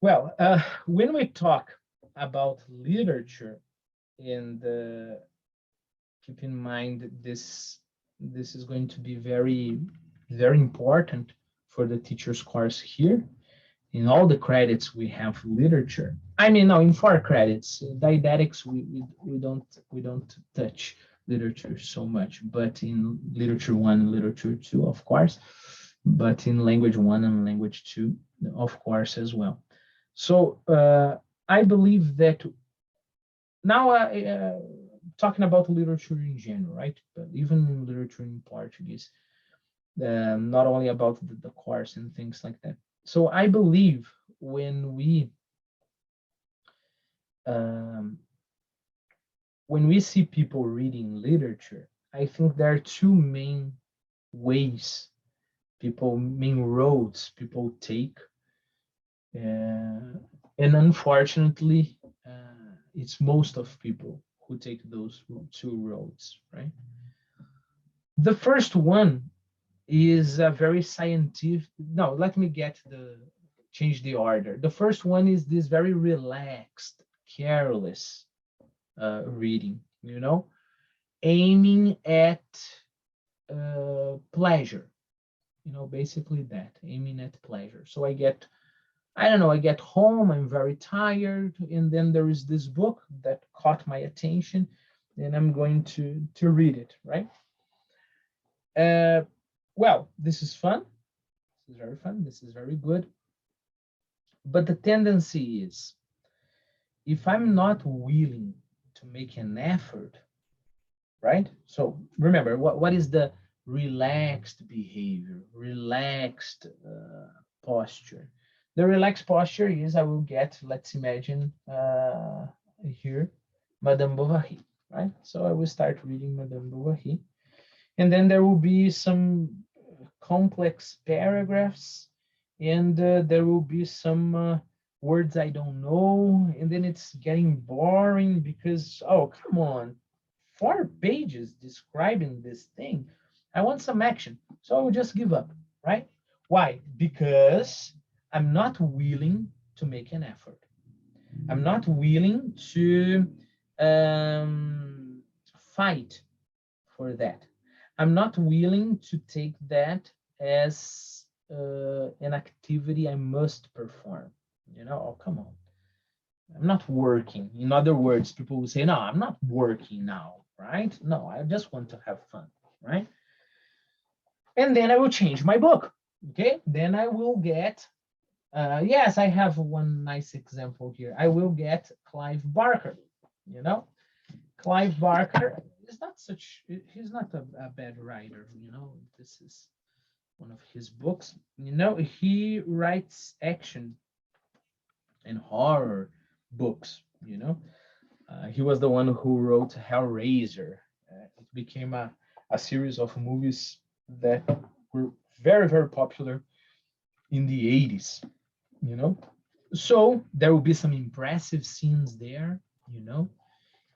Well, when we talk about literature, and keep in mind this is going to be very important for the teacher's course here. In all the credits we have literature. I mean, no, in 4 credits, didactics we don't touch literature so much, but in literature one, literature two, of course, but in language one and language two, of course, as well. So I believe that now, talking about literature in general, right? But even in literature in Portuguese, not only about the course and things like that. So I believe um, when we see people reading literature, I think there are two ways main roads people take, uh, and unfortunately, it's most of people who take those two roads, right? The first one is a very scientific. No, let me change the order. The first one is this very relaxed, careless reading, aiming at pleasure, basically that, aiming at pleasure. So I don't know, I get home, I'm very tired, and then there is this book that caught my attention, and I'm going to read it, right? Uh, well, this is fun. This is very fun. This is very good. But the tendency is, if I'm not willing to make an effort, right? So remember, what is the relaxed behavior, relaxed posture? The relaxed posture is I will get, let's imagine here, Madame Bovary, right? So I will start reading Madame Bovary, and then there will be some complex paragraphs, and there will be some words I don't know, and then it's getting boring because, oh, come on, 4 pages describing this thing. I want some action. So I will just give up, right? Why? Because I'm not willing to make an effort. I'm not willing to fight for that. I'm not willing to take that as an activity I must perform. Oh, come on. I'm not working. In other words, people will say, no, I'm not working now, right? No, I just want to have fun, right? And then I will change my book. Okay. Then I will get, yes, I have one nice example here. I will get Clive Barker, you know, Clive Barker is not he's not a bad writer, this is one of his books. He writes action and horror books, he was the one who wrote Hellraiser. It became a series of movies that were very, very popular in the 80s, you know. So there will be some impressive scenes there,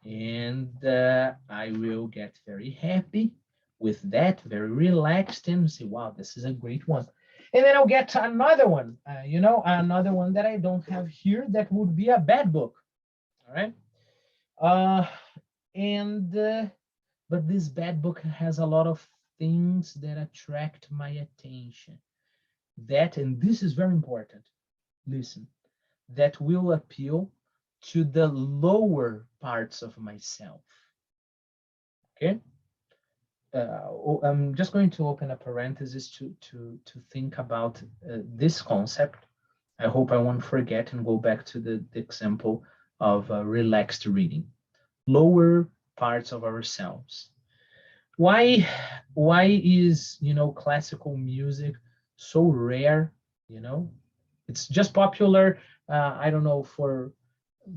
and I will get very happy with that, very relaxed, and say, wow, this is a great one. And then I'll get another one, another one that I don't have here that would be a bad book. All right. Uh, and but this bad book has a lot of things that attract my attention. That, and this is very important. Listen, that will appeal to the lower parts of myself. Okay. I'm just going to open a parenthesis to think about this concept. I hope I won't forget and go back to the example of relaxed reading. Lower parts of ourselves. Why why is classical music so rare? You know, it's just popular. I don't know, for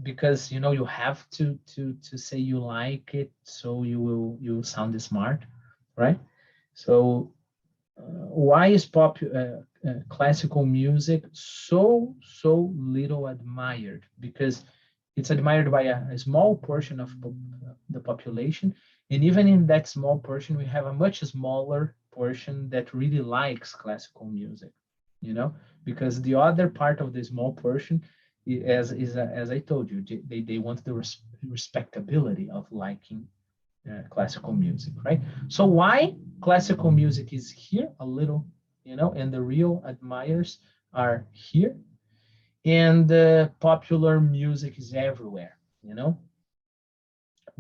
because you have to say you like it, so you'll sound smart, right? So why is classical music so little admired? Because it's admired by a small portion of the population, and even in that small portion, we have a much smaller portion that really likes classical music. you know, because the other part of the small portion, as I told you, they want the respectability of liking classical music, right? So why classical music is here a little, you know, and the real admirers are here, and popular music is everywhere, you know,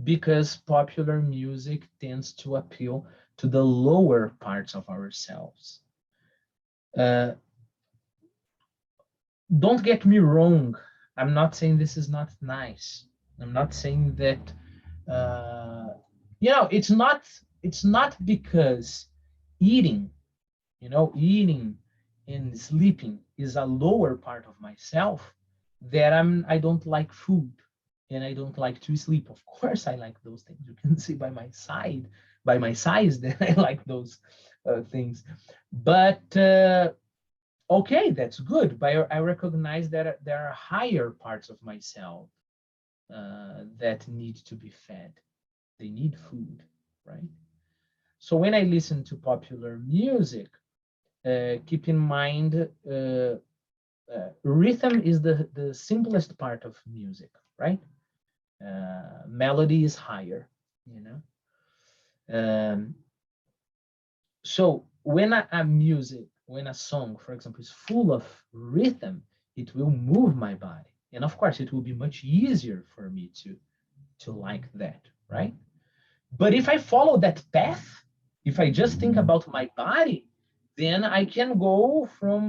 because popular music tends to appeal to the lower parts of ourselves. Uh, don't get me wrong. I'm not saying this is not nice. I'm not saying that, uh, you know, it's not because eating, you know, eating and sleeping is a lower part of myself that I don't like food and I don't like to sleep. Of course, I like those things. You can see by my side, by my size, that I like those things. But okay, that's good. But I recognize that there are higher parts of myself that need to be fed. They need food, right? So when I listen to popular music, keep in mind rhythm is the simplest part of music, right? Melody is higher, you know. Um, so when a music, when a song, for example, is full of rhythm, it will move my body, and of course, it will be much easier for me to like that, right? But if I follow that path, if I just think about my body, then I can go from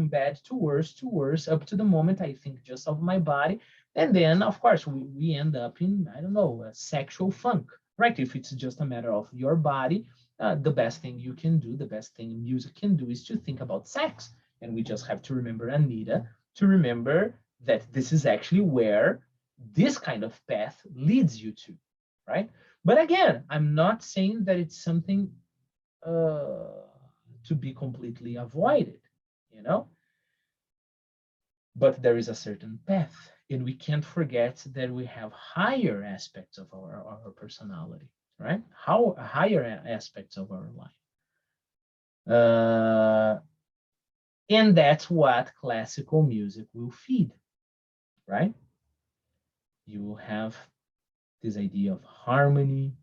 bad to worse up to the moment I think just of my body, and then of course we end up in, I don't know, a sexual funk, right? If it's just a matter of your body, the best thing you can do, the best thing music can do, is to think about sex, and we just have to remember Anita to remember that this is actually where this kind of path leads you to, right? But again, I'm not saying that it's something to be completely avoided, you know, but there is a certain path, and we can't forget that we have higher aspects of our personality, right? How higher aspects of our life. And that's what classical music will feed, right? You will have this idea of harmony,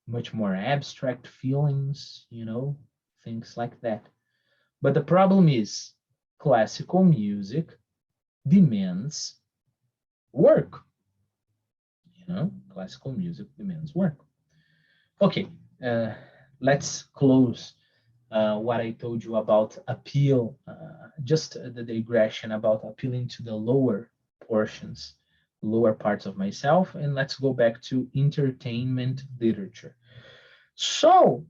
much more abstract feelings, you know, things like that. But the problem is classical music demands work. You know, classical music demands work. Okay, uh, let's close what I told you about appeal, just the digression about appealing to the lower portions, lower parts of myself, and let's go back to entertainment literature. So,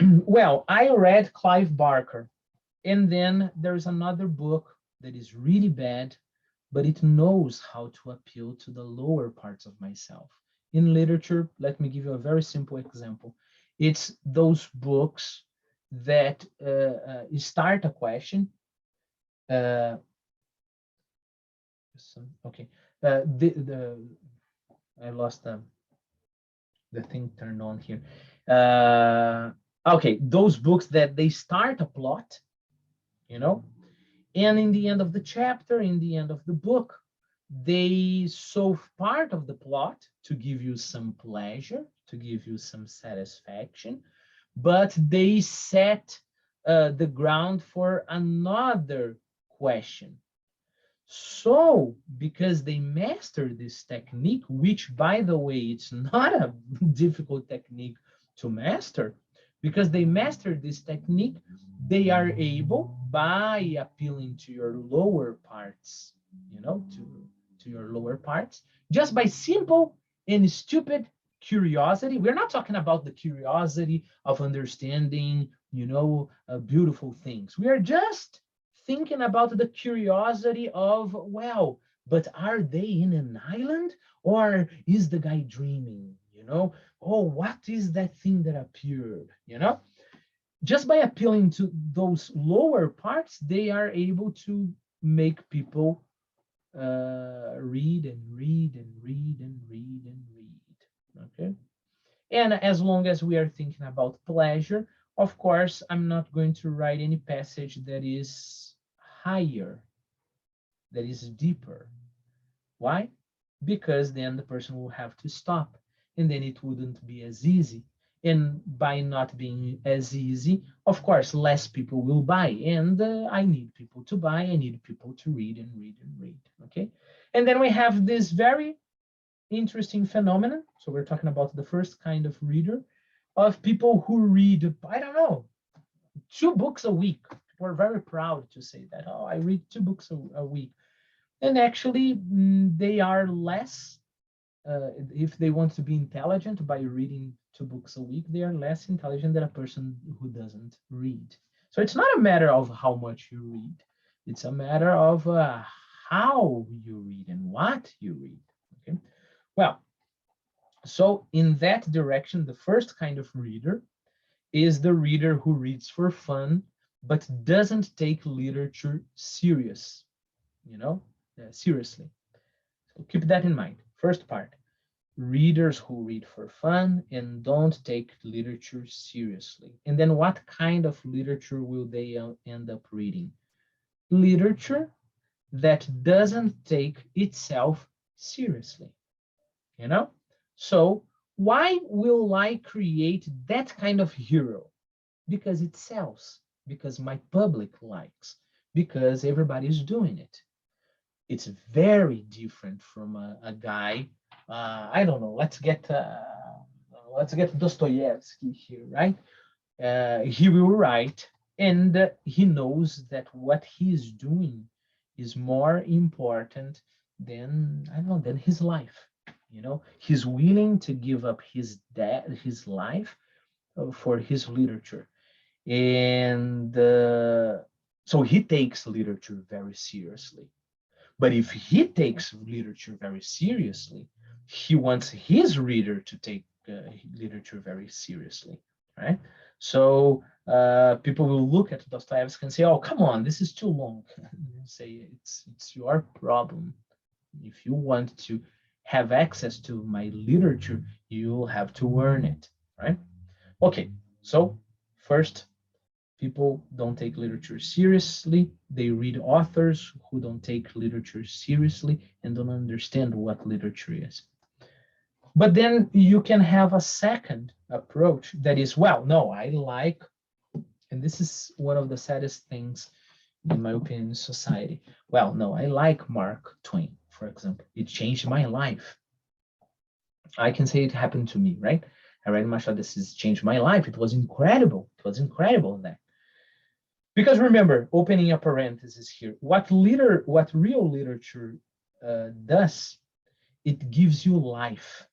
well, I read Clive Barker, and then there's another book that is really bad, but it knows how to appeal to the lower parts of myself. In literature, let me give you a very simple example. It's those books that start a question. Uh, okay, the I lost the thing turned on here. Okay, those books that they start a plot, you know, and in the end of the chapter, in the end of the book, they solve part of the plot to give you some pleasure, to give you some satisfaction, but they set the ground for another question. So, because they master this technique, which, by the way, it's not a difficult technique to master, because they master this technique, they are able, by appealing to your lower parts, you know, to your lower parts, just by simple and stupid curiosity. We're not talking about the curiosity of understanding, you know, beautiful things. We are just thinking about the curiosity of, well, but are they in an island, or is the guy dreaming, you know? Oh, what is that thing that appeared, you know? Just by appealing to those lower parts, they are able to make people read and read and read and read and read. Okay. And as long as we are thinking about pleasure, Of course, I'm not going to write any passage that is higher, that is deeper. Why? Because then the person will have to stop, and then it wouldn't be as easy. And by not being as easy, of course, less people will buy. And I need people to buy. I need people to read and read and read. Okay. And then we have this very interesting phenomenon. So we're talking about the first kind of reader, of people who read, I don't know, 2 books a week. We're very proud to say that. Oh, I read 2 books a week. And actually, they are less, if they want to be intelligent by reading 2 books a week, they are less intelligent than a person who doesn't read. So it's not a matter of how much you read. It's a matter of how you read and what you read. Okay. Well, so in that direction, the first kind of reader is the reader who reads for fun, but doesn't take literature serious, seriously. So keep that in mind. First part, readers who read for fun and don't take literature seriously. And then what kind of literature will they end up reading? Literature that doesn't take itself seriously, you know? So why will I create that kind of hero? Because it sells, because my public likes, because everybody's doing it. It's very different from a guy. I don't know. Let's get Dostoevsky here, right? He will write, and he knows that what he is doing is more important than, I don't know, than his life. He's willing to give up his life for his literature, and so he takes literature very seriously. But if he takes literature very seriously, he wants his reader to take literature very seriously, right? So people will look at Dostoevsky and say, "Oh, come on, this is too long." Say it's your problem. If you want to have access to my literature, you'll have to earn it, right? Okay, so first, people don't take literature seriously. They read authors who don't take literature seriously and don't understand what literature is. But then you can have a second approach that is, well, no, I like, and this is one of the saddest things, in my opinion, in society. Well, no, I like Mark Twain, for example. It changed my life. I can say it happened to me, right? I read Machado, this has changed my life. It was incredible. It was incredible that. Because remember, opening a parenthesis here, what real literature does, it gives you life.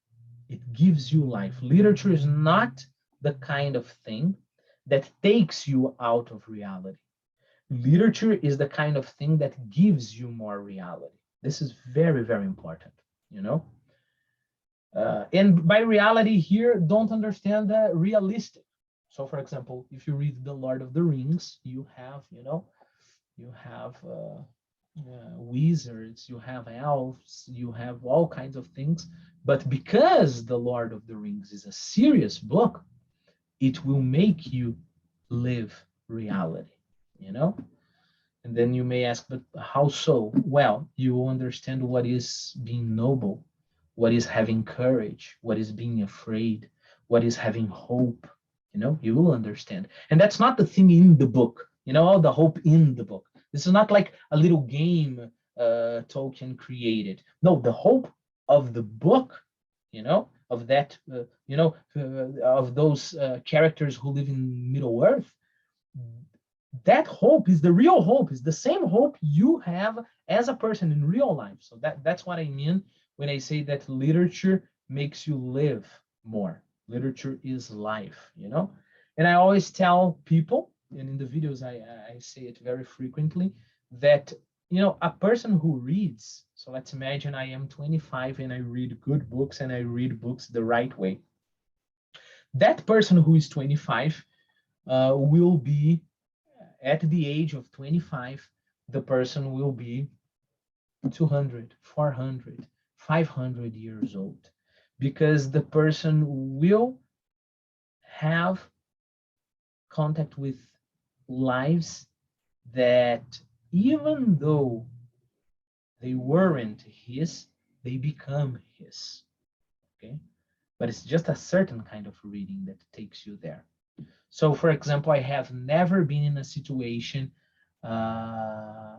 It gives you life. Literature is not the kind of thing that takes you out of reality. Literature is the kind of thing that gives you more reality. This is very, very important, you know? And by reality here, don't understand the realistic. So, for example, if you read The Lord of the Rings, you have, you have wizards, you have elves, you have all kinds of things. But because The Lord of the Rings is a serious book, it will make you live reality, you know? And then you may ask, but how so? Well, you will understand what is being noble, what is having courage, what is being afraid, what is having hope. You will understand. And that's not the thing in the book, all the hope in the book. This is not like a little game Tolkien created. No, the hope of the book, of that, of those characters who live in Middle Earth, that hope is the real hope, is the same hope you have as a person in real life. So that's what I mean when I say that literature makes you live more. Literature is life, And I always tell people, and in the videos I say it very frequently, that a person who reads, so let's imagine I am 25 and I read good books and I read books the right way. That person who is 25 will be, at the age of 25, the person will be 200, 400, 500 years old, because the person will have contact with lives that, even though they weren't his, they become his. Okay, but it's just a certain kind of reading that takes you there. So, for example, I have never been in a situation uh,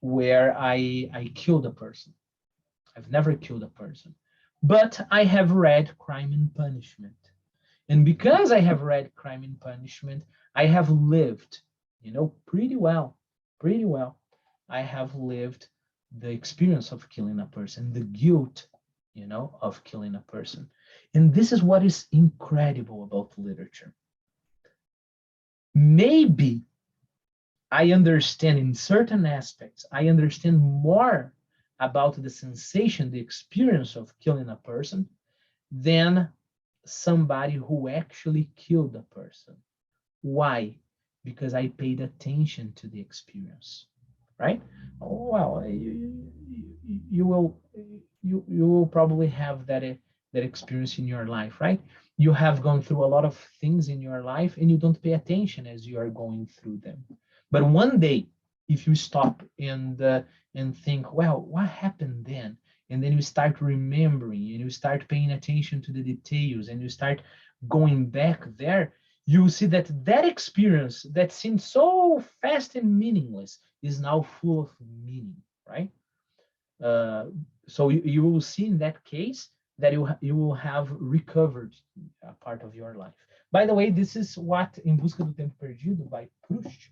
where I killed a person. I've never killed a person, but I have read Crime and Punishment. And because I have read Crime and Punishment, I have lived, pretty well, pretty well. I have lived the experience of killing a person, the guilt, of killing a person. And this is what is incredible about literature. Maybe I understand in certain aspects, I understand more about the sensation, the experience of killing a person than somebody who actually killed a person. Why? Because I paid attention to the experience, right? Oh, well, you will probably have that experience in your life, right? You have gone through a lot of things in your life and you don't pay attention as you are going through them. But one day, if you stop and think, well, what happened then? And then you start remembering and you start paying attention to the details and you start going back there, you see that that experience that seemed so fast and meaningless is now full of meaning, right? Uh, so you will see in that case that you will have recovered a part of your life. By the way, this is what Em Busca do Tempo Perdido by Proust,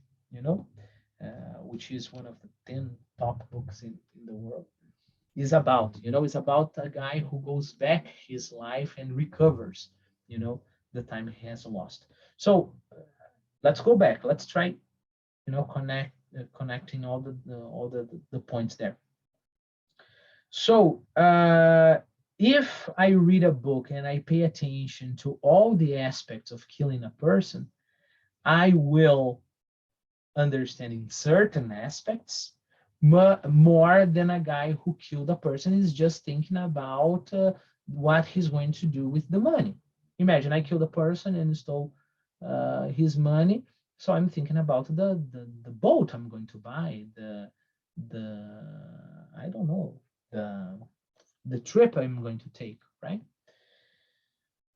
which is one of the 10 top books in the world, is about. It's about a guy who goes back his life and recovers, the time he has lost. So let's go back. Let's try, connecting all the points there. So if I read a book and I pay attention to all the aspects of killing a person, I will understand in certain aspects more than a guy who killed a person is just thinking about what he's going to do with the money. Imagine I killed a person and stole his money, so I'm thinking about the boat I'm going to buy, the I don't know, the trip I'm going to take, right?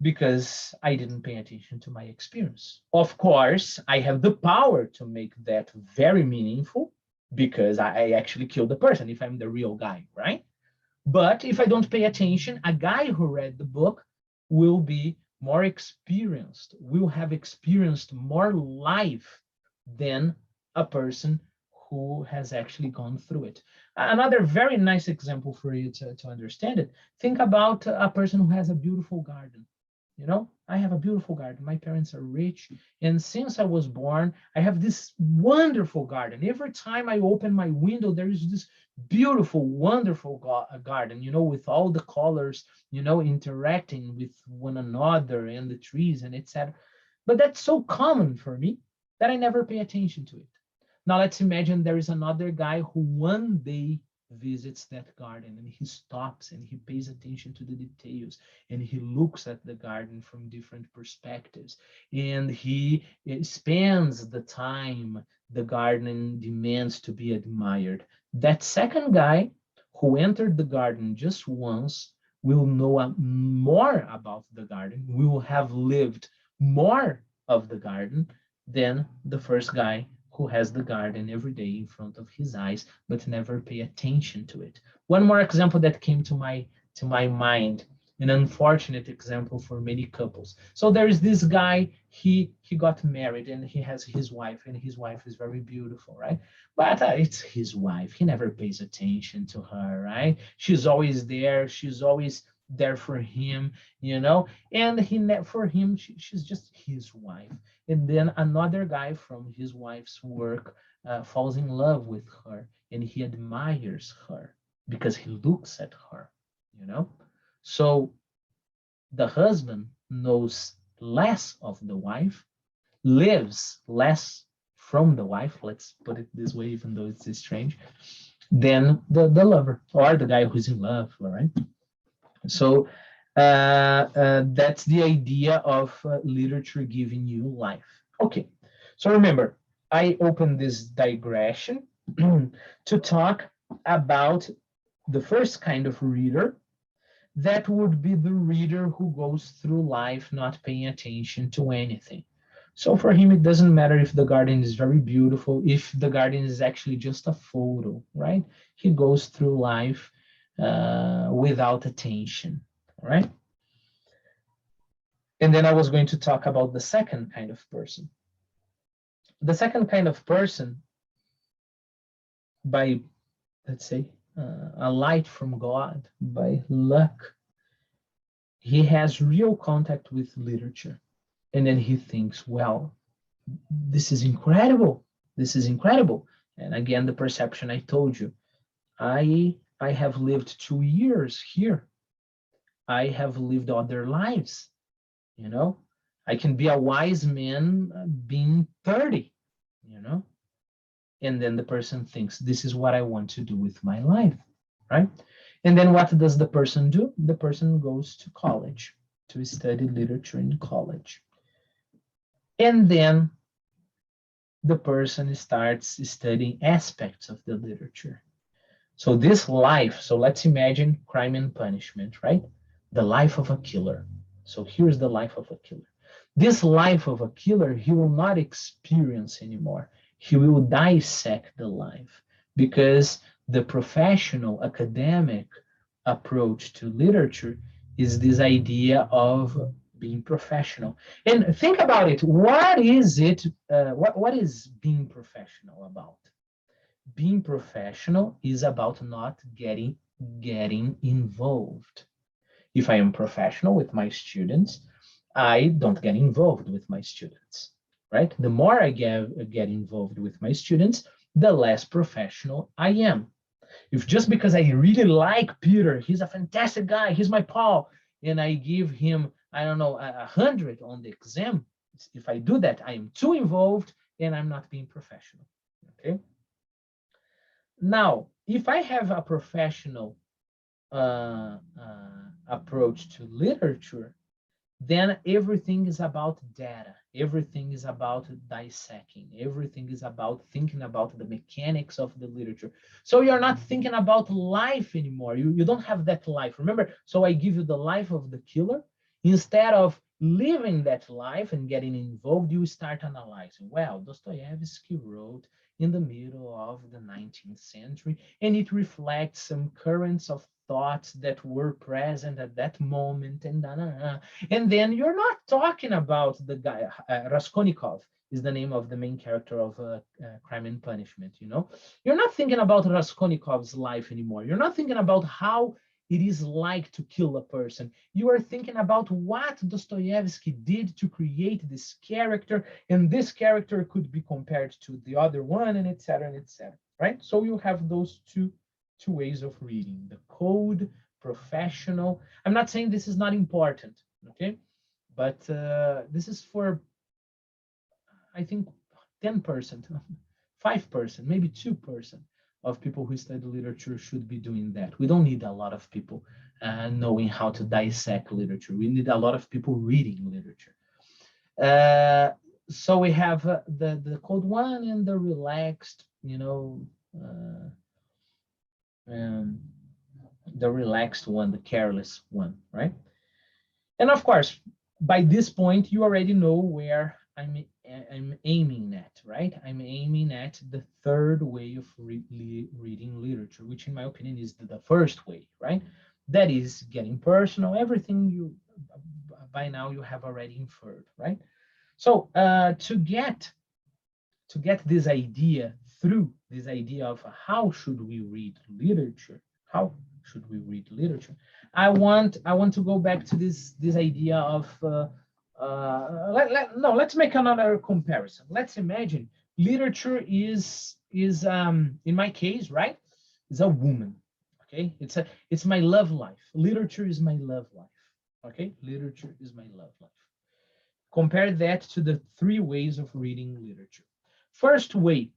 Because I didn't pay attention to my experience. Of course, I have the power to make that very meaningful because I actually killed the person if I'm the real guy, right? But if I don't pay attention, a guy who read the book will be more experienced, will have experienced more life than a person who has actually gone through it. Another very nice example for you to understand it, think about a person who has a beautiful garden. I have a beautiful garden. My parents are rich. And since I was born, I have this wonderful garden. Every time I open my window, there is this beautiful, wonderful garden, with all the colors, interacting with one another and the trees and etc. But that's so common for me that I never pay attention to it. Now let's imagine there is another guy who one day visits that garden and he stops and he pays attention to the details and he looks at the garden from different perspectives and he spends the time the garden demands to be admired. That second guy who entered the garden just once will know more about the garden, will have lived more of the garden than the first guy who has the garden every day in front of his eyes, but never pay attention to it. One more example that came to my mind, an unfortunate example for many couples. So there is this guy, he got married and he has his wife, and his wife is very beautiful, right? But it's his wife. He never pays attention to her, right? She's always there. She's always there for him, and for him, she's just his wife. And then another guy from his wife's work falls in love with her and he admires her because he looks at her, So the husband knows less of the wife, lives less from the wife, let's put it this way, even though it's strange, than the lover or the guy who's in love, right? So that's the idea of literature giving you life. Okay, so remember, I opened this digression to talk about the first kind of reader. That would be the reader who goes through life not paying attention to anything. So for him, it doesn't matter if the garden is very beautiful, if the garden is actually just a photo, right? He goes through life without attention, right? And then I was going to talk about the second kind of person. The second kind of person, by, let's say, a light from God, by luck, he has real contact with literature. And then he thinks, well, this is incredible. This is incredible. And again, the perception I told you, I have lived 2 years here. I have lived other lives, you know. I can be a wise man being 30, you know. And then the person thinks, this is what I want to do with my life, right? And then what does the person do? The person goes to college to study literature in college. And then the person starts studying aspects of the literature. So this life, so let's imagine Crime and Punishment, right? The life of a killer. So here's the life of a killer. This life of a killer, he will not experience anymore. He will dissect the life because the professional academic approach to literature is this idea of being professional. And think about it. What is it? What is being professional about? Being professional is about not getting involved. If I am professional with my students, I don't get involved with my students, right? The more I get involved with my students, the less professional I am. If just because I really like Peter, he's a fantastic guy, he's my pal, and I give him, I don't know, 100 on the exam, if I do that, I am too involved and I'm not being professional. Okay. Now, if I have a professional approach to literature, then everything is about data. Everything is about dissecting. Everything is about thinking about the mechanics of the literature. So you're not thinking about life anymore. You don't have that life. Remember, so I give you the life of the killer. Instead of living that life and getting involved, you start analyzing. Well, Dostoevsky wrote in the middle of the 19th century, and it reflects some currents of thoughts that were present at that moment, and then you're not talking about the guy, Raskolnikov is the name of the main character of Crime and Punishment, you know? You're not thinking about Raskolnikov's life anymore. You're not thinking about how it is like to kill a person. You are thinking about what Dostoevsky did to create this character, and this character could be compared to the other one, and etc., right? So you have those two ways of reading: the code, professional. I'm not saying this is not important, okay? But this is for, I think, 10%, 5%, maybe 2% of people who study literature should be doing that. We don't need a lot of people knowing how to dissect literature. We need a lot of people reading literature. So we have the code one and the relaxed, um, the relaxed one, the careless one, right? And of course, by this point, you already know where I'm aiming at, right? I'm aiming at the third way of reading literature, which in my opinion is the first way, right? That is getting personal, everything you, by now you have already inferred, right? So to get this idea through, this idea of how should we read literature, how should we read literature, I want to go back to this idea of no, let's make another comparison. Let's imagine literature is in my case, right, is a woman. Okay, it's my love life. Literature is my love life. Okay, literature is my love life. Compare that to the three ways of reading literature. First way,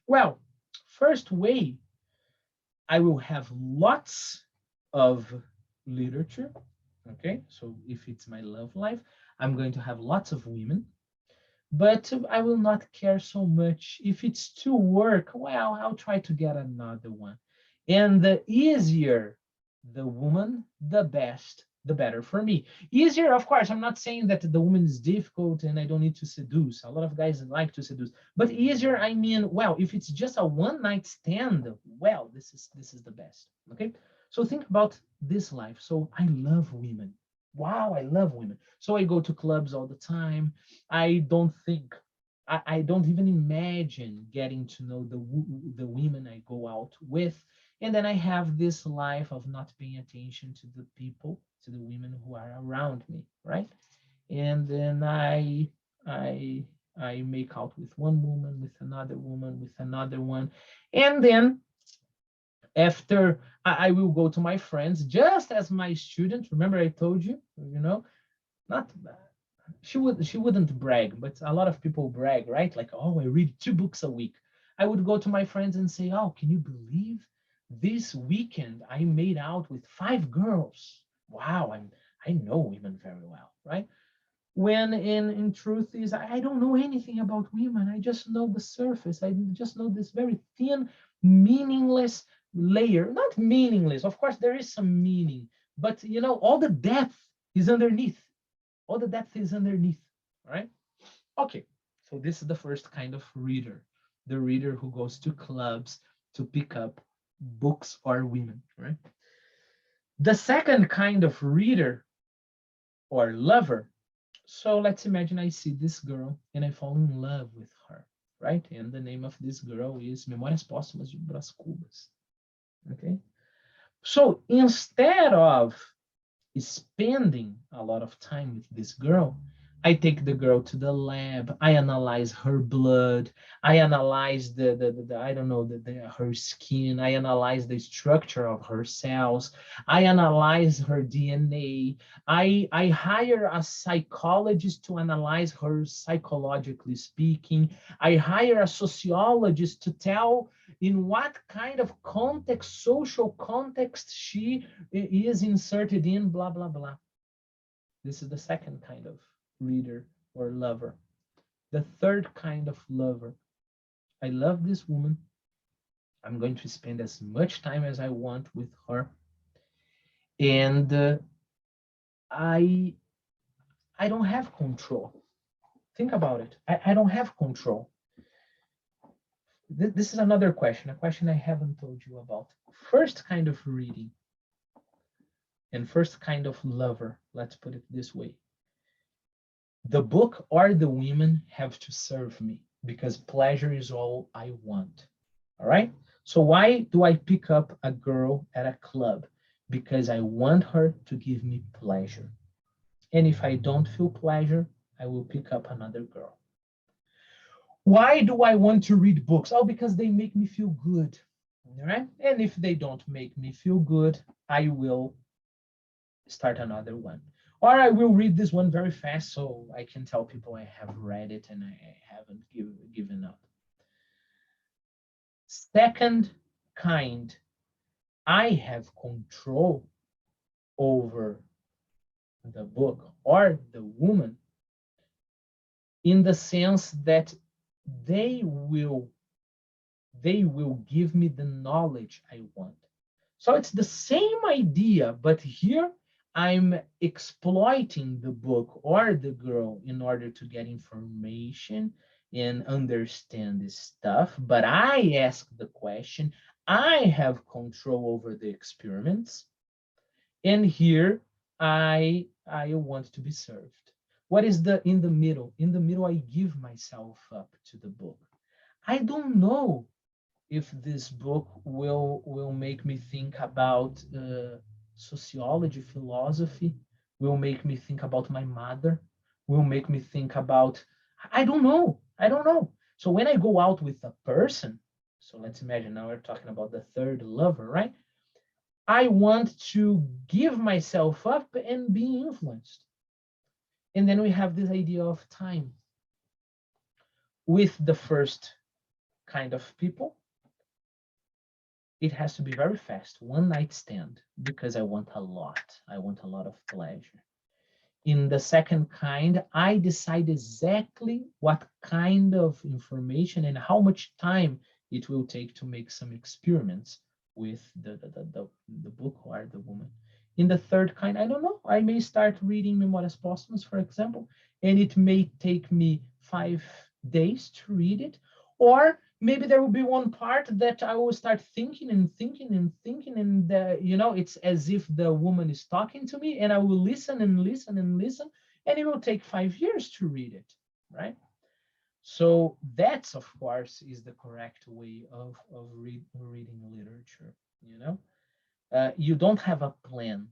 well, first way, I will have lots of literature. Okay, so if it's my love life, I'm going to have lots of women. but I will not care so much. If it's to work, well, I'll try to get another one. And the easier the woman, the best, the better for me. Easier, of course, I'm not saying that the woman is difficult and I don't need to seduce. A lot of guys like to seduce. But easier, I mean, well, if it's just a one night stand, well, this is the best. Okay? So think about this life. So I love women. Wow, I love women. So I go to clubs all the time. I don't think I don't even imagine getting to know the women I go out with. And then I have this life of not paying attention to the people, to the women who are around me, right? And then I I make out with one woman, with another woman, with another one. And then after I will go to my friends just as my student. Remember I told you, not she wouldn't brag, but a lot of people brag, right? Like, oh, I read 2 books a week. I would go to my friends and say, oh, can you believe this weekend I made out with 5 girls? Wow, I know women very well, right? When in truth is I don't know anything about women. I just know the surface. I just know this very thin, meaningless layer. Not meaningless, of course, there is some meaning, but all the depth is underneath. All the depth is underneath. All right. Okay. So this is the first kind of reader, the reader who goes to clubs to pick up books or women. Right. The second kind of reader or lover. So let's imagine I see this girl and I fall in love with her, right? And the name of this girl is Memórias Póstumas de Brás Cubas. Okay. So instead of spending a lot of time with this girl, I take the girl to the lab. I analyze her blood. I analyze the I don't know her skin. I analyze the structure of her cells. I analyze her DNA. I hire a psychologist to analyze her psychologically speaking. I hire a sociologist to tell in what kind of context, social context, she is inserted in, blah, blah, blah. This is the second kind of reader or lover. The third kind of lover. I love this woman. I'm going to spend as much time as I want with her. And I I don't have control. Think about it. I don't have control. This is another question, a question I haven't told you about. First kind of reading and first kind of lover, let's put it this way. The book or the women have to serve me because pleasure is all I want. All right. So why do I pick up a girl at a club? Because I want her to give me pleasure. And if I don't feel pleasure, I will pick up another girl. Why do I want to read books? Oh, because they make me feel good. All right. And if they don't make me feel good, I will start another one. Or I will read this one very fast so I can tell people I have read it and I haven't given up. Second kind, I have control over the book or the woman in the sense that they will they will give me the knowledge I want. So it's the same idea, but here I'm exploiting the book or the girl in order to get information and understand this stuff. But I ask the question, I have control over the experiments, and here I want to be served. What is the in the middle? In the middle, I give myself up to the book. I don't know if this book will make me think about sociology, philosophy, will make me think about my mother, will make me think about I don't know. I don't know. So when I go out with a person, so let's imagine now we're talking about the third lover, right? I want to give myself up and be influenced. And then we have this idea of time. With the first kind of people, it has to be very fast, one night stand, because I want a lot. I want a lot of pleasure. In the second kind, I decide exactly what kind of information and how much time it will take to make some experiments with the book or the woman. In the third kind, I don't know. I may start reading Memórias Póstumas, for example, and it may take me 5 days to read it. Or maybe there will be one part that I will start thinking and thinking and thinking, and it's as if the woman is talking to me, and I will listen and listen and listen, and it will take 5 years to read it, right? So that's, of course, is the correct way of reading literature. You don't have a plan,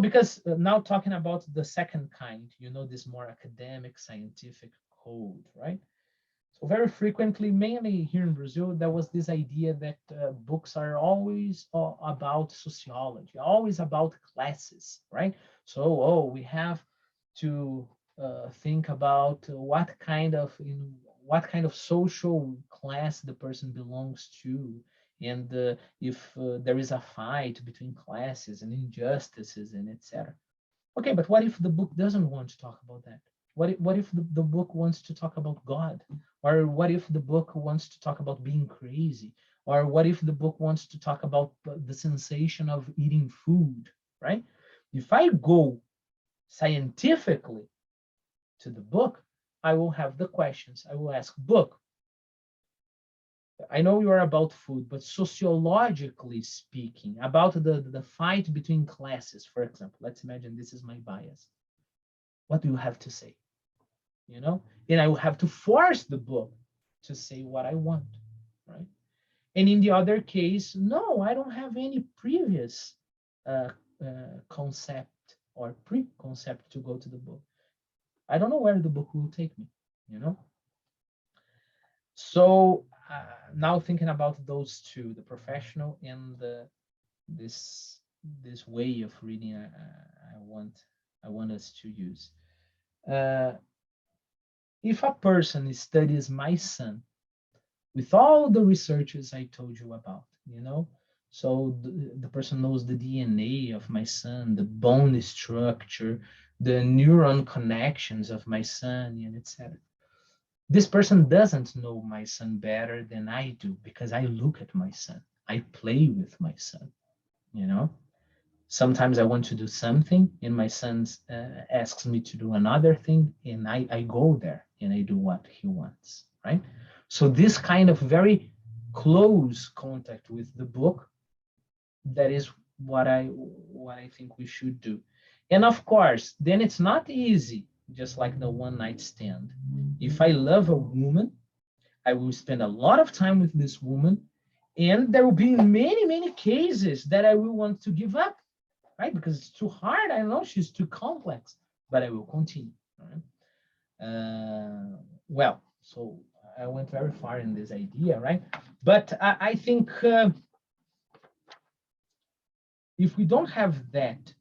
because now talking about the second kind, this more academic, scientific code, right? So very frequently, mainly here in Brazil, there was this idea that books are always about sociology, always about classes, right? So, we have to think about what kind of social class the person belongs to, and if there is a fight between classes and injustices and etc. Okay, but what if the book doesn't want to talk about that? What if the book wants to talk about God? Or what if the book wants to talk about being crazy? Or what if the book wants to talk about the sensation of eating food, right? If I go scientifically to the book, I will have the questions. I will ask, book, I know you are about food, but sociologically speaking, about the fight between classes, for example, let's imagine this is my bias. What do you have to say? And I will have to force the book to say what I want, right? And in the other case, no, I don't have any previous uh, concept or pre-concept to go to the book. I don't know where the book will take me, you know? So now thinking about those two, the professional and this this way of reading, I want us to use. Uh, if a person studies my son with all the researches I told you about, so the person knows the DNA of my son, the bone structure, the neuron connections of my son, and etc. This person doesn't know my son better than I do because I look at my son, I play with my son, you know. Sometimes I want to do something, and my son asks me to do another thing, and I go there and I do what he wants, right? So this kind of very close contact with the book, that is what I think we should do. And of course, then it's not easy, just like the one night stand. If I love a woman, I will spend a lot of time with this woman, and there will be many, many cases that I will want to give up, right? Because it's too hard. I know she's too complex, but I will continue. Right? Well, so I went very far in this idea, right? But I think if we don't have that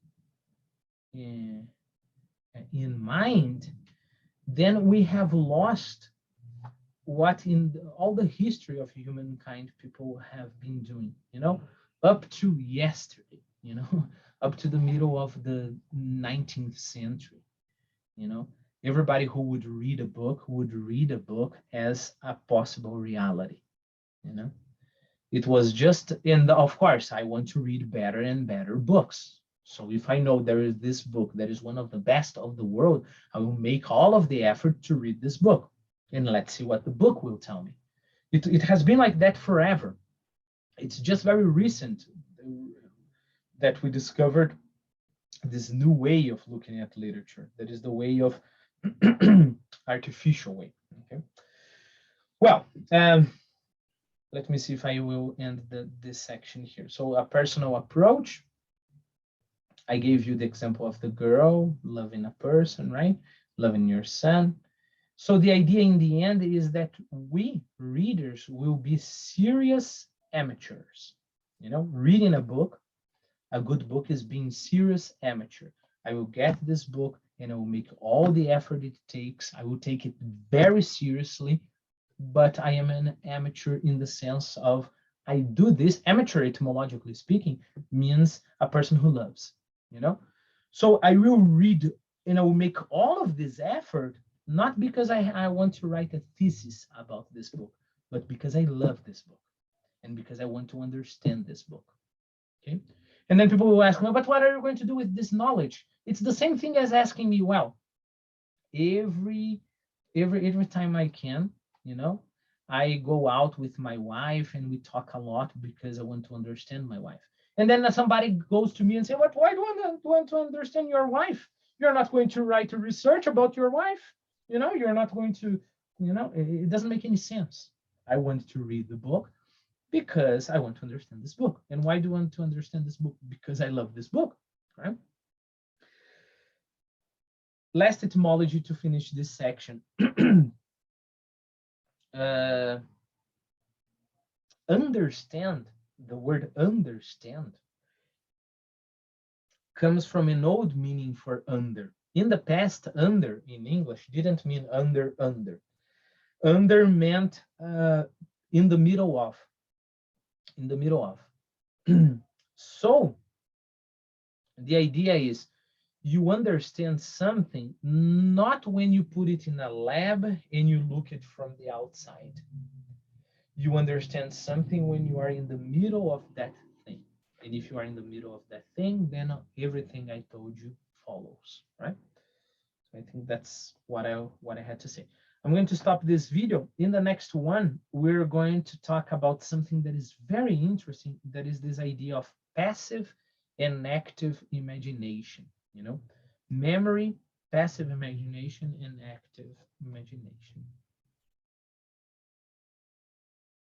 in mind, then we have lost what in all the history of humankind people have been doing, up to yesterday, up to the middle of the 19th century, everybody who would read a book as a possible reality, it was just, and of course I want to read better and better books. So if I know there is this book that is one of the best of the world, I will make all of the effort to read this book, and let's see what the book will tell me. It has been like that forever. It's just very recent that we discovered this new way of looking at literature, that is the way of artificial way. Okay. Well, let me see if I will end this section here. So a personal approach. I gave you the example of the girl loving a person, right? Loving your son. So the idea in the end is that we readers will be serious amateurs. Reading a good book is being serious amateur. I will get this book and I will make all the effort it takes. I will take it very seriously, but I am an amateur in the sense of I do this. Amateur, etymologically speaking, means a person who loves, So I will read make all of this effort, not because I want to write a thesis about this book, but because I love this book and because I want to understand this book. Okay. And then people will ask me, but what are you going to do with this knowledge? It's the same thing as asking me, well, every time I can, I go out with my wife and we talk a lot because I want to understand my wife. And then somebody goes to me and say, "What? Why do you want to understand your wife? You're not going to write a research about your wife. You're not going to, it doesn't make any sense. I want to read the book because I want to understand this book. And why do I want to understand this book? Because I love this book, right?" Last etymology to finish this section. uh, Understand, the word understand, comes from an old meaning for under. In the past, under in English didn't mean under, under. Under meant in the middle of, in the middle of. So the idea is you understand something not when you put it in a lab and you look it from the outside. You understand something when you are in the middle of that thing. And if you are in the middle of that thing, then everything I told you follows, right? So I think that's what I had to say. I'm going to stop this video. In the next one, we're going to talk about something that is very interesting. That is this idea of passive and active imagination. Memory, passive imagination, and active imagination.